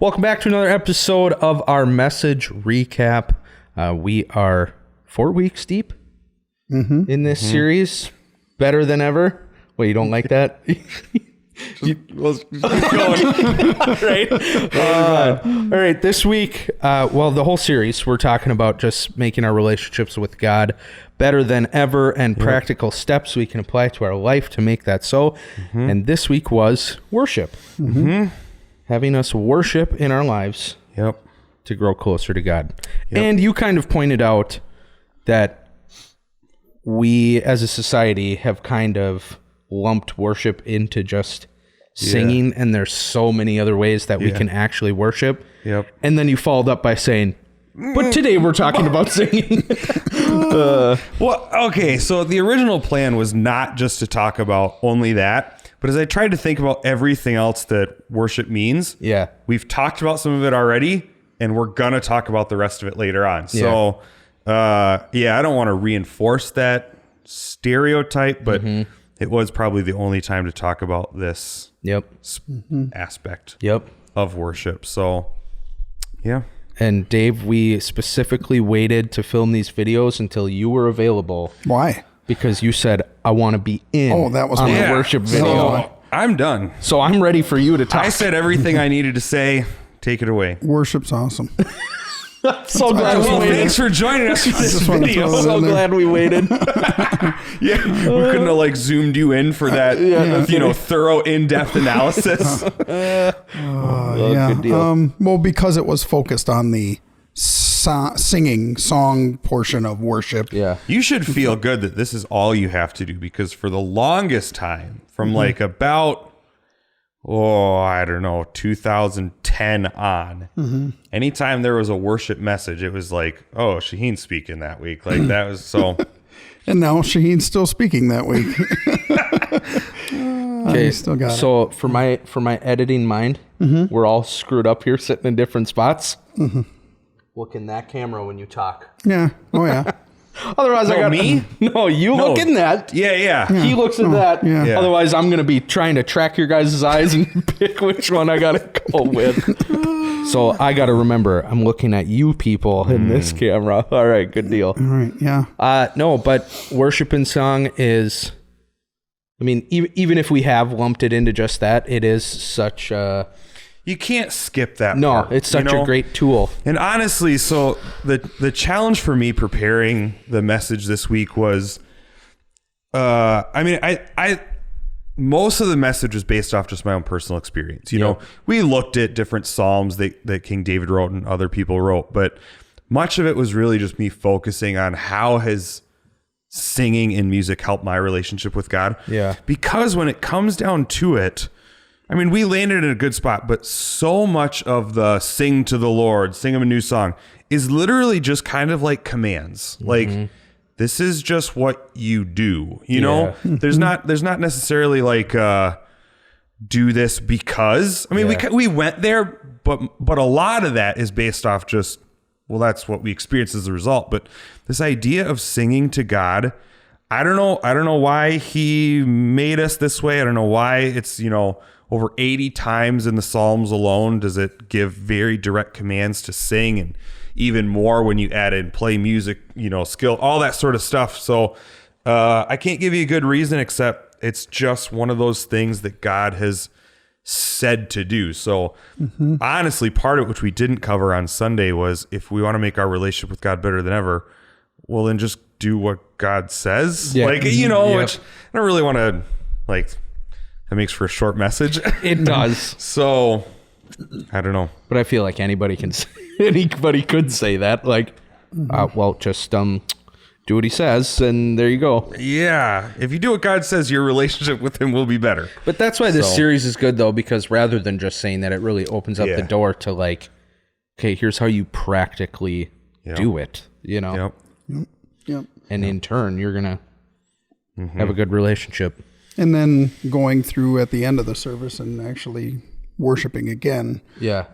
Welcome back to another episode of our message recap. We are 4 weeks deep in this series. Better than ever. Wait, you don't like that? Let's keep going. All right. This week, the whole series, we're talking about just making our relationships with God better than ever and practical steps we can apply to our life to make that so. And this week was worship. Having us worship in our lives to grow closer to God. And you kind of pointed out that we as a society have kind of lumped worship into just singing, and there's so many other ways that we can actually worship. And then you followed up by saying, but today we're talking about singing. So the original plan was not just to talk about only that, but as I tried to think about everything else that worship means, we've talked about some of it already, and we're going to talk about the rest of it later on. So, I don't want to reinforce that stereotype, but it was probably the only time to talk about this aspect of worship. So, And Dave, we specifically waited to film these videos until you were available. Why? Because you said, I want to be in on the worship video. So I'm done. So I'm ready for you to talk. I said everything I needed to say. Take it away. Worship's awesome. So glad we waited. Thanks for joining us for this video. So glad we waited. We couldn't have zoomed you in for that, thorough, in-depth analysis. Good deal. Well, because it was focused on the singing song portion of worship. You should feel good that this is all you have to do, because for the longest time, from about 2010 on, anytime there was a worship message, it was Shaheen's speaking that week. That was so. And now Shaheen's still speaking that week. Okay, still got so for my editing mind, we're all screwed up here, sitting in different spots. Look in that camera when you talk. Yeah. Oh yeah. Otherwise, I got me. No, you look in that. Yeah. He looks at that. Yeah. Otherwise, I'm gonna be trying to track your guys' eyes and pick which one I gotta go with. So I gotta remember, I'm looking at you people in this camera. All right, good deal. All right. Yeah. No, but worship and song is, I mean, even if we have lumped it into just that, it is such a... You can't skip that part, it's such a great tool. And honestly, so the challenge for me preparing the message this week was, I most of the message was based off just my own personal experience. You know, we looked at different Psalms that King David wrote and other people wrote, but much of it was really just me focusing on how has singing and music helped my relationship with God. Because when it comes down to it, I mean, we landed in a good spot, but so much of the sing to the Lord, sing him a new song, is literally just kind of like commands. This is just what you do, you know? There's not necessarily do this because, I mean, we went there, but a lot of that is based off just, well, that's what we experienced as a result. But this idea of singing to God, I don't know why he made us this way. I don't know why it's, over 80 times in the Psalms alone does it give very direct commands to sing, and even more when you add in play music, skill, all that sort of stuff. So I can't give you a good reason, except it's just one of those things that God has said to do. So honestly, part of it, which we didn't cover on Sunday, was if we want to make our relationship with God better than ever, well, then just do what God says. Which I don't really want to that makes for a short message. It does. So I don't know, but I feel like anybody could say that. Just do what he says, and there you go. Yeah, if you do what God says, your relationship with him will be better. But that's why this series is good, though, because rather than just saying that, it really opens up the door to okay, here's how you practically do it. Yep. And in turn, you're gonna have a good relationship. And then going through at the end of the service and actually worshiping again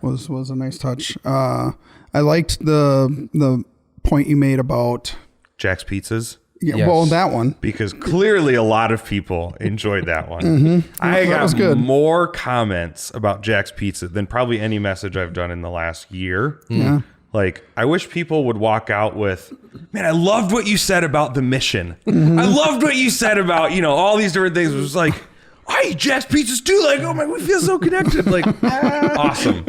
was a nice touch. I liked the point you made about Jack's Pizzas. Yeah, Yes. well, that one. because clearly a lot of people enjoyed that one. I that was got good. more comments about Jack's Pizza than probably any message I've done in the last year. Yeah. Like, I wish people would walk out with, man, I loved what you said about the mission. I loved what you said about, all these different things. It was like, I eat Jack's Pizzas too. Like, oh my, we feel so connected. Like, awesome.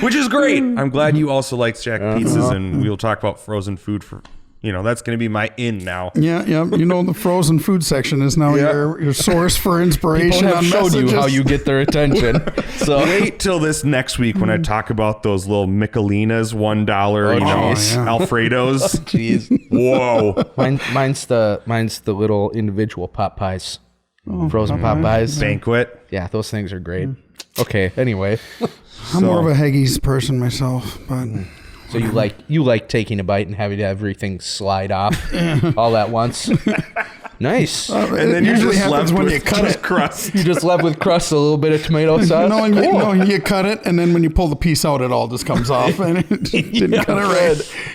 Which is great. I'm glad you also like Jack Pizzas, and we'll talk about frozen food for, that's going to be my in now. Yeah. The frozen food section is now your source for inspiration. People have on showed messages. you how you get their attention. So Wait till this next week when I talk about those little Michelinas, $1, jeez. Alfredos. Jeez. Whoa. Mine's the little individual pot pies. Frozen pot pies. Banquet. Yeah, those things are great. Okay, anyway. I'm more of a Haggis person myself, but So you like taking a bite and having everything slide off all at once. Nice. And then it you're usually just happens left when with you cut just it. crust. You just left with crust, a little bit of tomato sauce. You cut it, and then when you pull the piece out, it all just comes off, and it didn't cut it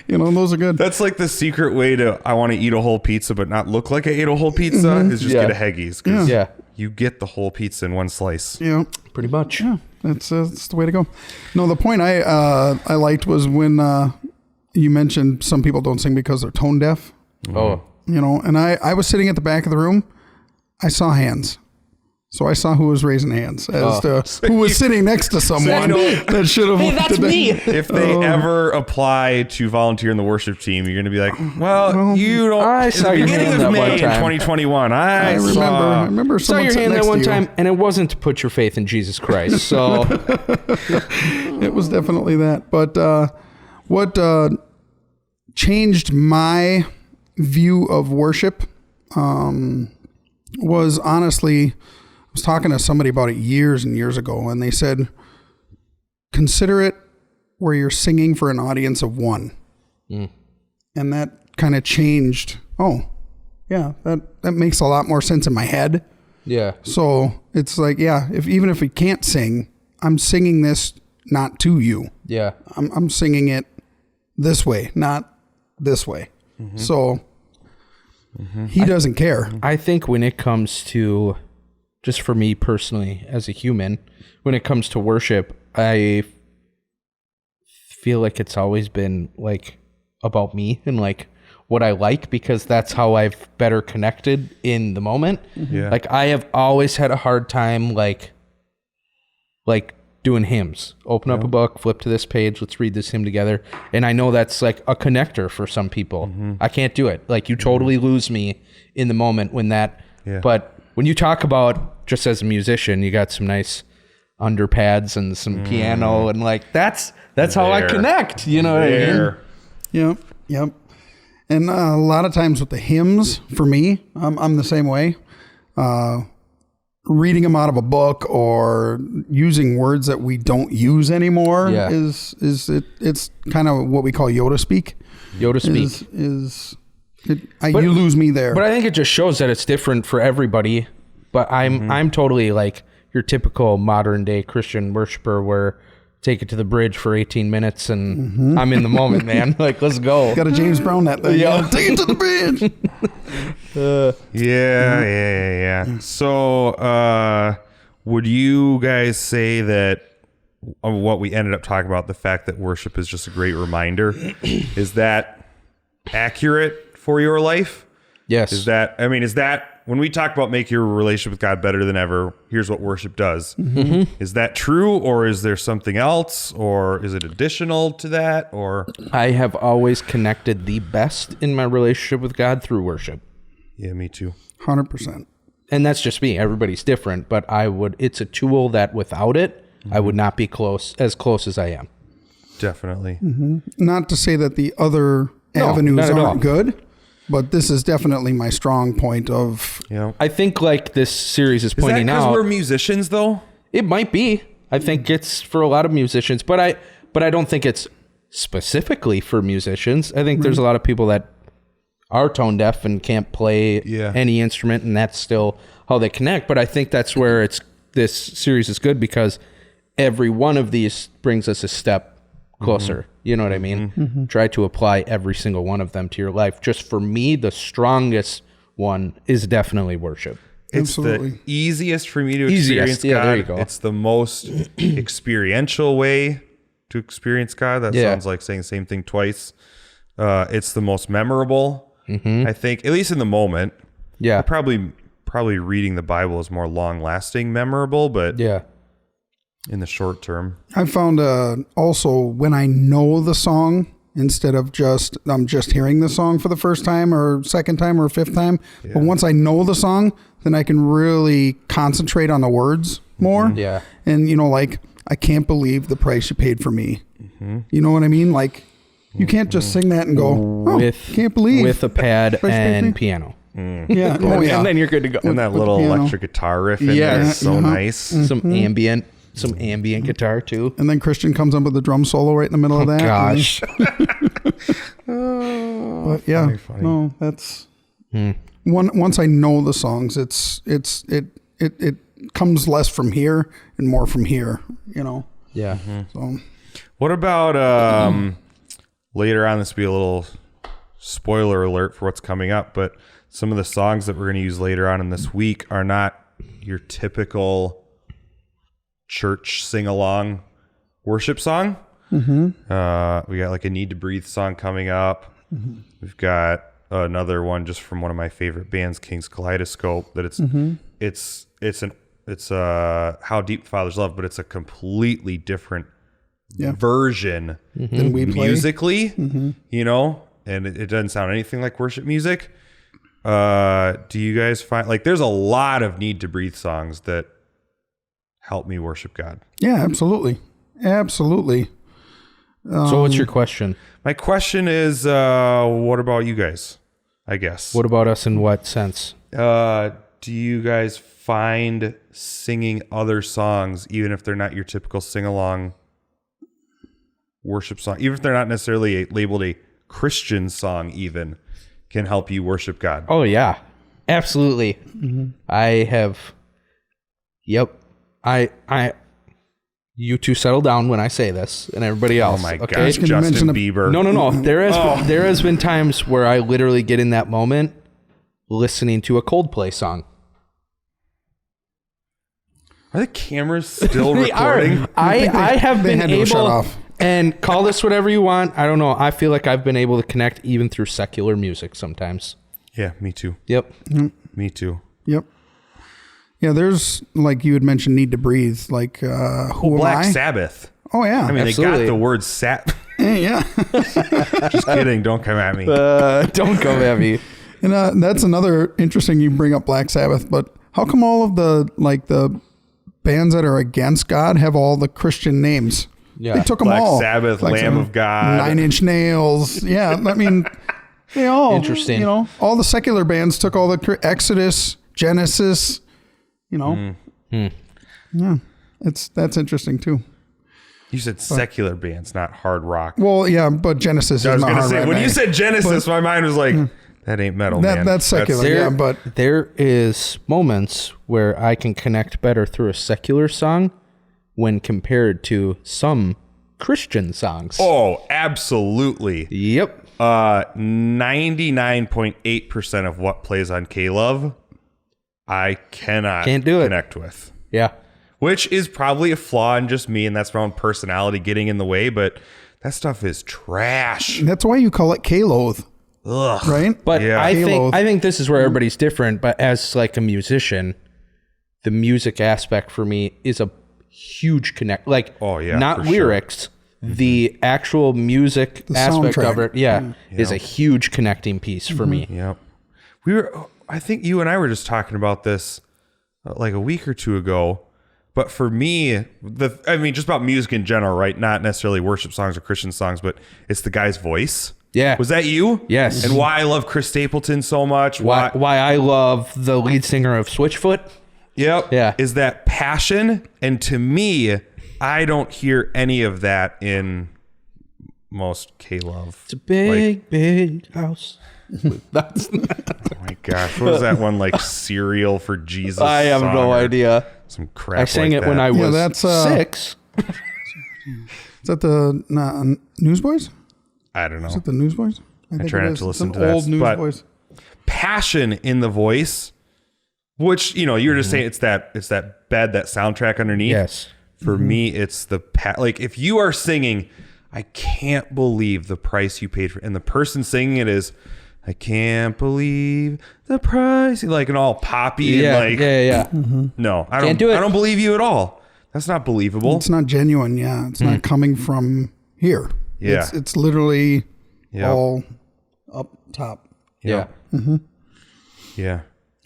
right. Those are good. That's like the secret way to, I want to eat a whole pizza but not look like I ate a whole pizza, is just Yeah. get a Haggis. 'Cause Yeah, you get the whole pizza in one slice. Yeah. pretty much. Yeah, that's the way to go. No, the point I liked was when you mentioned some people don't sing because they're tone deaf. Oh, And I was sitting at the back of the room. I saw hands. So I saw who was raising hands as to who was sitting next to someone that should have. hey, that's me. If they ever apply to volunteer in the worship team, you're going to be like, well, you don't. I in saw the your beginning hand of that May one in time. 2021. I remember Saw someone your sitting hand next that one to you. time, and it wasn't to put your faith in Jesus Christ. So It was definitely that. But what changed my view of worship was honestly, I was talking to somebody about it years and years ago, and they said, consider it where you're singing for an audience of one. And that kind of changed. Oh, yeah, that makes a lot more sense in my head. yeah, So it's like, yeah, even if we can't sing, I'm singing this not to you. yeah, I'm singing it this way, not this way. So he doesn't care. I think when it comes to, just for me personally as a human, when it comes to worship, I feel like it's always been like about me and like what I like, because that's how I've better connected in the moment. Yeah. Like I have always had a hard time like doing hymns. Open up a book, flip to this page, let's read this hymn together. And I know that's like a connector for some people. I can't do it. Like you totally lose me in the moment when that, but when you talk about, just as a musician, you got some nice underpads and some piano and like that's how I There. connect. You know what I mean? Yep. And a lot of times with the hymns, for me, I'm the same way. Reading them out of a book or using words that we don't use anymore Yeah. it's kind of what we call Yoda speak. Yoda speak. You lose me there. But I think it just shows that it's different for everybody. But I'm totally like your typical modern day Christian worshiper where take it to the bridge for 18 minutes and I'm in the moment, man. Like, let's go. Got a James Brown that thing. Yeah. Take it to the bridge. Yeah. So, would you guys say that what we ended up talking about, the fact that worship is just a great reminder, is that accurate for your life? Yes. Is that when we talk about make your relationship with God better than ever, here's what worship does. Is that true, or is there something else, or is it additional to that, or? I have always connected the best in my relationship with God through worship. Yeah, me too. 100%. And that's just me. Everybody's different, but it's a tool that without it, I would not be as close as I am. Definitely. Not to say that the other No, avenues not at all. aren't good, but this is definitely my strong point of I think like this series is Is that pointing because out. we're musicians, though? It might be. I think it's for a lot of musicians, but I don't think it's specifically for musicians. I think there's a lot of people that are tone deaf and can't play any instrument, and that's still how they connect. But I think that's where this series is good, because every one of these brings us a step closer. You know what I mean? Try to apply every single one of them to your life. Just for me, the strongest one is definitely worship. It's Absolutely. the easiest for me to experience God. there you go. It's the most experiential way to experience God. That Yeah. sounds like saying the same thing twice. It's the most memorable, I think, at least in the moment. Yeah. Probably reading the Bible is more long-lasting memorable, but Yeah. in the short term. I found also when I know the song, instead of I'm just hearing the song for the first time or second time or fifth time, but once I know the song, then I can really concentrate on the words more. Yeah. And like, I can't believe the price you paid for me. You know what I mean? Like, you can't just sing that and go, oh, can't believe. with a pad Price you paid me? and piano. Yeah. Oh, yeah. And then you're good to go. And that with little the piano. electric guitar riff in there Yes. is so nice. Some ambient guitar too. And then Christian comes up with the drum solo right in the middle of that. Gosh. But yeah, Very funny. no, that's once I know the songs, it comes less from here and more from here, Yeah. So What about later on? This will be a little spoiler alert for what's coming up, but some of the songs that we're going to use later on in this week are not your typical church sing-along worship song. We got like a Need to Breathe song coming up. We've got another one just from one of my favorite bands, King's Kaleidoscope, that it's How Deep the Father's Love, but it's a completely different version then we play. musically, and it doesn't sound anything like worship music. Do you guys find like there's a lot of Need to Breathe songs that help me worship God? Yeah, absolutely. So what's your question? My question is, what about you guys? I guess. What about us in what sense? Do you guys find singing other songs, even if they're not your typical sing-along worship song, even if they're not necessarily labeled a Christian song, even can help you worship God? Oh yeah. Absolutely. I have you two settle down when I say this, and everybody else. Oh my okay? gosh, Can you Justin mention Bieber. No. There has been times where I literally get in that moment listening to a Coldplay song. Are the cameras still They are. recording? I have they been had to shut able, off. and call this whatever you want. I don't know. I feel like I've been able to connect even through secular music sometimes. Yeah, me too. Yep. Me too. Yep. Yeah, there's like you had mentioned Need to Breathe, like who Black am I? Sabbath. Oh yeah. I mean, they Absolutely. got the word sat. yeah. Just kidding. Don't come at me. Don't go heavy. And that's another interesting. You bring up Black Sabbath, but how come all of the bands that are against God have all the Christian names? Yeah. They took them Black all. Sabbath, Like Lamb some of God. 9 Inch Nails. Yeah, I mean, they all Interesting. all the secular bands took all the Exodus, Genesis. Yeah, that's interesting too. You said secular bands, not hard rock. Well, yeah, but Genesis I is was not going to hard say, rock when band. you said Genesis, my mind was like, that ain't metal, man. That's secular. There, Yeah, but there is moments where I can connect better through a secular song when compared to some Christian songs. Oh, absolutely. Yep. 99.8% of what plays on K-Love, I cannot Can't do it. connect with. Yeah. Which is probably a flaw in just me, and that's my own personality getting in the way, but that stuff is trash. that's why you call it K-Loathe, Ugh. right? But Yeah. Halo. I think this is where everybody's different. But as like a musician, the music aspect for me is a huge connect. Like, Oh, yeah, not for sure. lyrics. The actual music aspect of soundtrack. it, is a huge connecting piece for me. Yep. I think you and I were just talking about this like a week or two ago. But for me, just about music in general, right? Not necessarily worship songs or Christian songs, but it's the guy's voice. Yeah. Was that you? Yes. And why I love Chris Stapleton so much. Why I love the lead singer of Switchfoot. Yep. Yeah. Is that passion? And to me, I don't hear any of that in most K-Love. It's a big house. That's Oh my gosh. What was that one like? Cereal for Jesus? I have song no or idea. Some crap. I sang like it when that. I was that's, 6. Is that the Newsboys? I don't know. Is it the Newsboys? I think try it not is. to It's listen an to that. old but Newsboys. passion in the voice, which, you know, you were just saying it's that bed, that soundtrack underneath. Yes. For me, it's the like if you are singing, I can't believe the price you paid for, and the person singing it is, I can't believe the price, like an all poppy Yeah. and like, Yeah. no, I Can't don't do it. I don't believe you at all. That's not believable. It's not genuine. Yeah, it's not coming from here. Yeah. It's literally Yeah. all up top. Yeah. Yeah.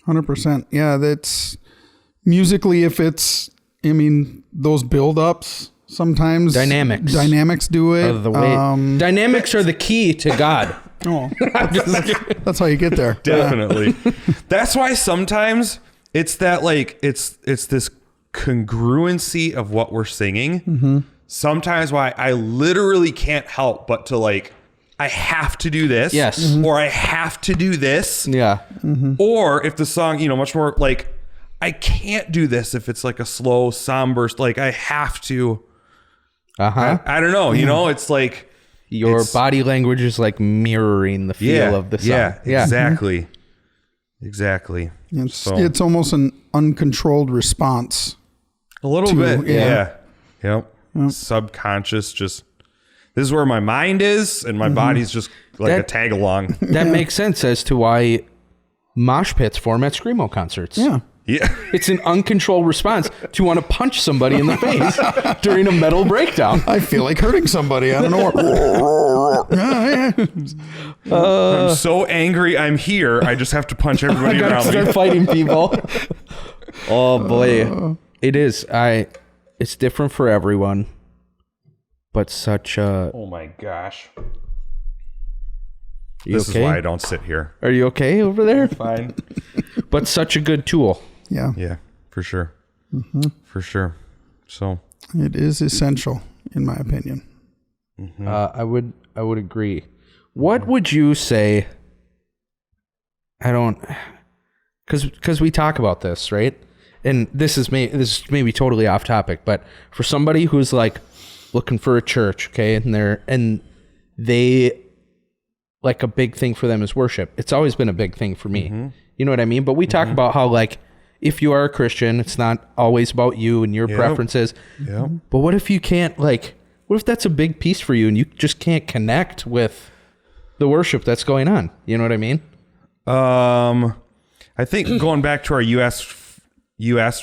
100%. Yeah, that's musically. If it's, I mean, those build-ups sometimes dynamics do it. Of the way. Dynamics are the key to God. Oh, that's how you get there. Definitely. That's why sometimes it's that like it's this congruency of what we're singing. Sometimes why I literally can't help but to like, I have to do this. Yes. Or I have to do this. Yeah. Or if the song, you know, much more like, I can't do this if it's like a slow somber, like I have to. I don't know. You know, it's like Your it's- body language is like mirroring the feel of the song. Yeah, exactly. Exactly. It's almost an uncontrolled response. A little to- bit. yeah. Yep. Subconscious, just this is where my mind is, and my body's just like a That- tag along. That makes sense as to why mosh pits form at Screamo concerts. Yeah. Yeah. It's an uncontrolled response to want to punch somebody in the face during a metal breakdown. I feel like hurting somebody. I don't know what. I'm so angry I'm here. I just have to punch I everybody gotta around start me. fighting people. Oh boy. It is. It's different for everyone. But such a... Oh my gosh. You This okay? is why I don't sit here. Are you okay over there? Fine. But such a good tool. Yeah, Yeah, for sure. For sure. So it is essential, in my opinion. I would agree. What would you say? I don't, because we talk about this, right? And this is maybe totally off topic, but for somebody who's like looking for a church, okay, and they like a big thing for them is worship. It's always been a big thing for me. You know what I mean? But we talk about how like if you are a Christian, it's not always about you and your preferences. yeah. But what if you can't like? What if that's a big piece for you and you just can't connect with the worship that's going on? You know what I mean? I think going back to our you asked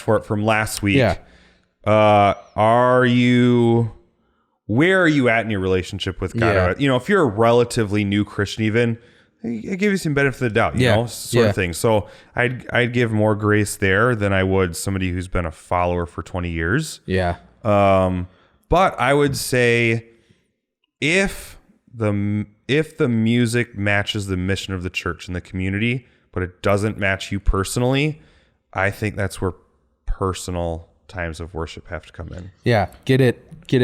for it from last week. Yeah. Where are you at in your relationship with God? Yeah. You know, if you're a relatively new Christian, even I give you some benefit of the doubt, you Yeah. know, sort Yeah. of thing. So I'd give more grace there than I would somebody who's been a follower for 20 years. Yeah. But I would say if the music matches the mission of the church and the community, but it doesn't match you personally, I think that's where personal times of worship have to come in. Yeah. Get it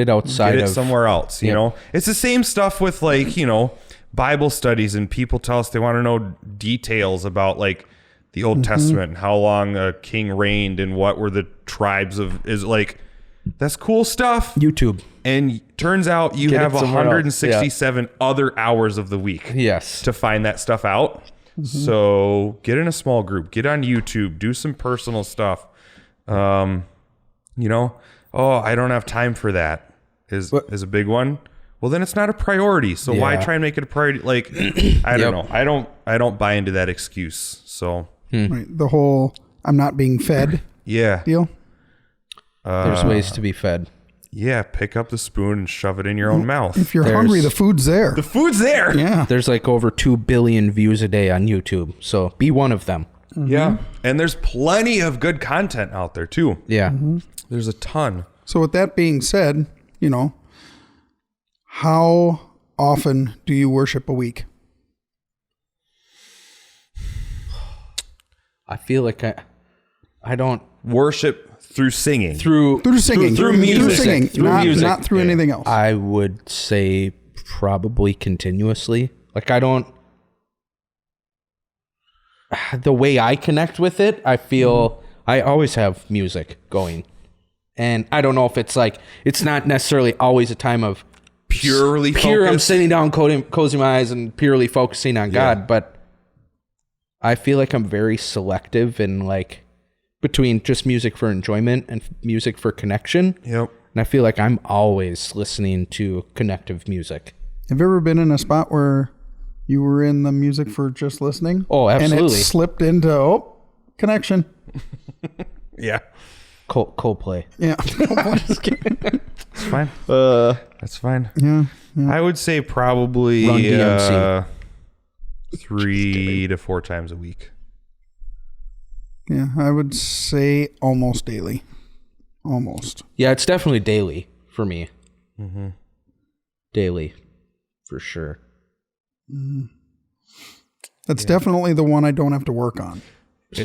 outside Get it of somewhere else, you Yep. know? It's the same stuff with like, you know, Bible studies, and people tell us they want to know details about like the Old Testament and how long a king reigned and what were the tribes of is like that's cool stuff. YouTube. And turns out you Get it have somewhere else. 167 other hours of the week Yes. to find that stuff out. So get in a small group, get on YouTube, do some personal stuff. You know, I don't have time for that is a big one. Well, then it's not a priority. So why Yeah. try and make it a priority? Like, I don't know. I don't buy into that excuse. So Right. The whole "I'm not being fed" yeah, deal. There's ways to be fed. yeah. Pick up the spoon and shove it in your own mouth. If you're There's- hungry, the food's there. The food's there. Yeah. There's like over 2 billion views a day on YouTube. So be one of them. Yeah. And there's plenty of good content out there too. Yeah. There's a ton. So with that being said, you know, how often do you worship a week? I feel like I don't Worship through singing. through Singing. through music. singing. Through not, music. not through anything else. I would say probably continuously. Like I don't, the way I connect with it, I feel I always have music going And I don't know if it's like, it's not necessarily always a time of Pure, I'm I'm sitting down, closing my eyes and purely focusing on God, but I feel like I'm very selective in like between just music for enjoyment and music for connection. Yep. And I feel like I'm always listening to connective music. Have you ever been in a spot where you were in the music for just listening? Oh, absolutely. And it slipped into, connection. Yeah. Coldplay. Yeah. It's fine. That's fine. Yeah. I would say probably Run DMC. 3 to 4 times a week. Yeah. I would say almost daily. Almost. Yeah, it's definitely daily for me. Daily, for sure. That's definitely the one I don't have to work on.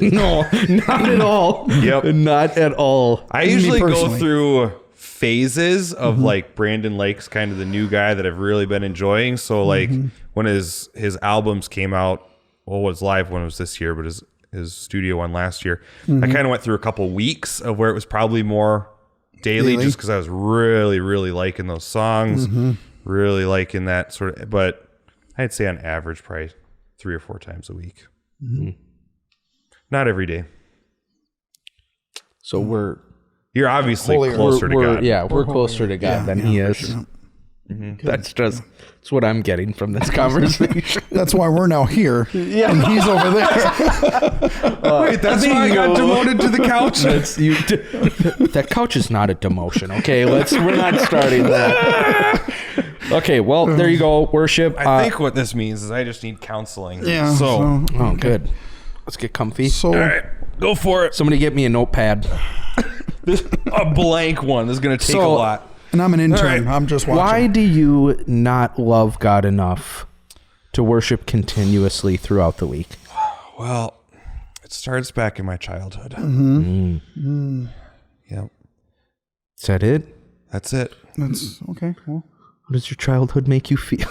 No, not at all. Yep. Not at all. I usually go personally. through phases of like Brandon Lake's kind of the new guy that I've really been enjoying. So like when his albums came out, well, his live one was this year, but his studio one last year, I kind of went through a couple weeks of where it was probably more daily. Just because I was really, really liking those songs, really liking that sort of, but I'd say on average probably 3 or 4 times a week. Not every day. So You're obviously Holier. closer to God. Yeah, we're closer to God than he is. sure. That's what I'm getting from this conversation. That's why we're now here. Yeah. And he's over there. Wait, that's why I got demoted to the couch. That couch is not a demotion. Okay, we're not starting that. Okay, well, there you go. Worship. I think what this means is I just need counseling. Yeah. So, Oh, good. Let's get comfy. So all right, go for it. Somebody get me a notepad. A blank one. This is going to take a lot. and I'm an intern. All right. I'm just watching. Why do you not love God enough to worship continuously throughout the week? Well, it starts back in my childhood. Yep. Is that it? That's it. That's okay. Well, How does your childhood make you feel?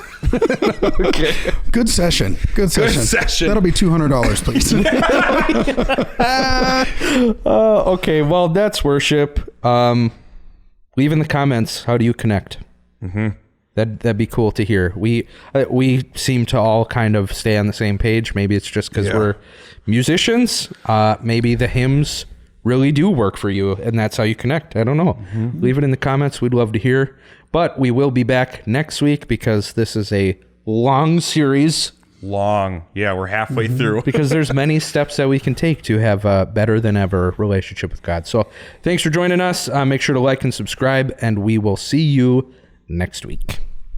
good session. Good session. session. That'll be $200, please. Okay, well, that's worship. Leave in the comments, how do you connect? That'd be cool to hear. We seem to all kind of stay on the same page. Maybe it's just because we're musicians. Maybe the hymns really do work for you, and that's how you connect. I don't know. Leave it in the comments. We'd love to hear. But we will be back next week because this is a long series. Long. Yeah, we're halfway through. Because there's many steps that we can take to have a better than ever relationship with God. So thanks for joining us. Make sure to like and subscribe, and we will see you next week.